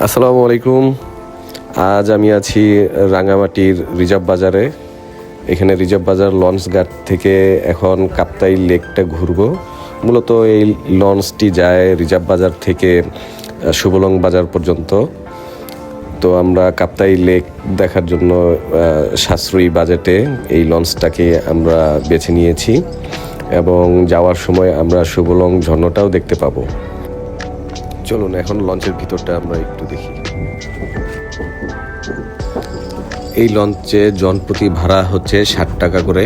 আসসালামু আলাইকুম। আজ আমি আছি রাঙামাটির রিজার্ভ বাজারে। এখানে রিজার্ভ বাজার লঞ্চ ঘাট থেকে এখন কাপ্তাই লেকটা ঘুরবো। মূলত এই লঞ্চটি যায় রিজার্ভ বাজার থেকে শুভলং বাজার পর্যন্ত। তো আমরা কাপ্তাই লেক দেখার জন্য সাশ্রয়ী বাজেটে এই লঞ্চটাকে আমরা বেছে নিয়েছি এবং যাওয়ার সময় আমরা শুভলং ঝর্ণাটাও দেখতে পাবো। চলুন এখন লঞ্চের ভিতরটা আমরা একটু দেখি। এই লঞ্চে জনপ্রতি ভাড়া হচ্ছে 60 টাকা করে।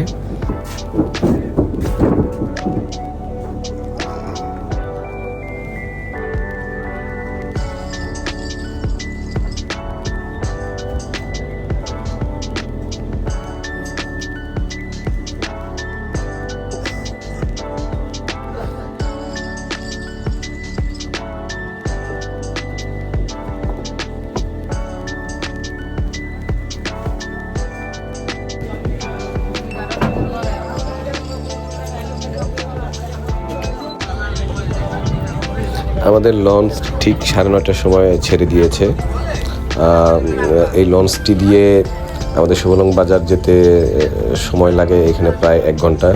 আমাদের লঞ্চ ঠিক 9:30টার সময় ছেড়ে দিয়েছে। এই লঞ্চটি দিয়ে আমাদের শুভলং বাজার যেতে সময় লাগে এখানে প্রায় 1 ঘন্টা।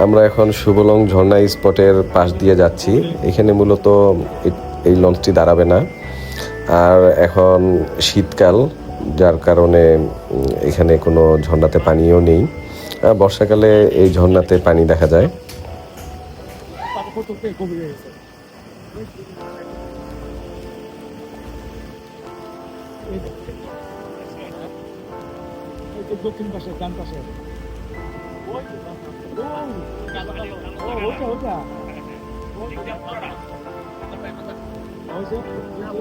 আমরা এখন শুভলং ঝর্ণা স্পটের পাশ দিয়ে যাচ্ছি। এখানে মূলত এই লঞ্চটি দাঁড়াবে না। আর এখন শীতকাল, যার কারণে এখানে কোনো ঝর্ণাতে পানিও নেই। বর্ষাকালে এই ঝর্ণাতে পানি দেখা যায়। দক্ষিণ পাশে ডান পাশে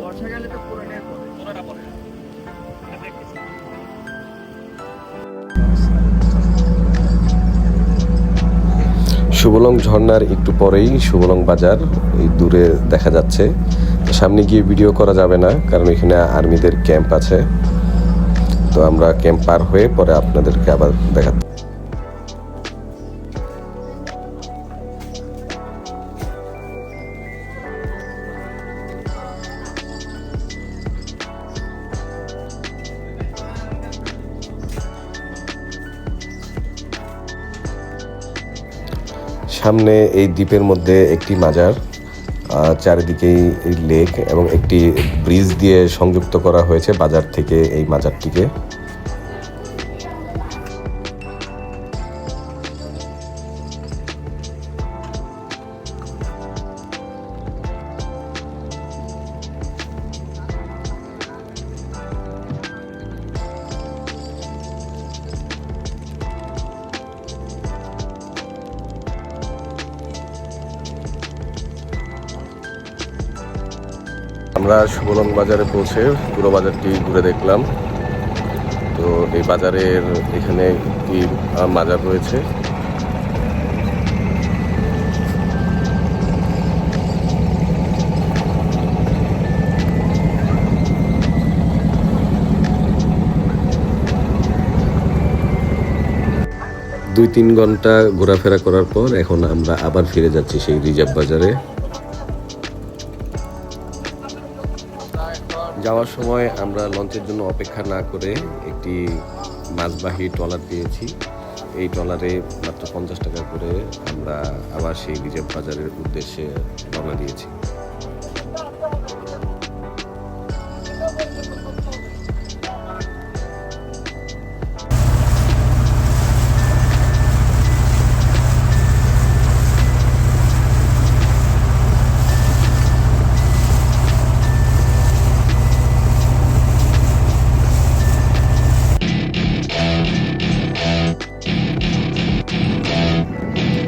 বর্ষাকালে তো পুরোটাই পড়ে। শুভলং ঝর্ণার একটু পরেই শুভলং বাজার এই দূরে দেখা যাচ্ছে। সামনে গিয়ে ভিডিও করা যাবে না, কারণ এখানে আর্মিদের ক্যাম্প আছে। তো আমরা ক্যাম্প পার হয়ে পরে আপনাদেরকে আবার দেখাতে। সামনে এই দ্বীপের মধ্যে একটি মাজার, চারিদিকেই এই লেক এবং একটি ব্রিজ দিয়ে সংযুক্ত করা হয়েছে বাজার থেকে এই মাজারটিকে। আমরা শুভলং বাজারে পৌঁছে পুরো বাজারটি ঘুরে দেখলাম। তো এই বাজারের এখানে একটি মাজার রয়েছে। দুই তিন ঘন্টা ঘোরাফেরা করার পর এখন আমরা আবার ফিরে যাচ্ছি সেই রিজার্ভ বাজারে। যাওয়ার সময় আমরা লঞ্চের জন্য অপেক্ষা না করে একটি মাছবাহী ট্রলার পেয়েছি। এই ট্রলারে মাত্র 50 টাকা করে আমরা আবার সেই রিজার্ভ বাজারের উদ্দেশ্যে রওনা দিয়েছি।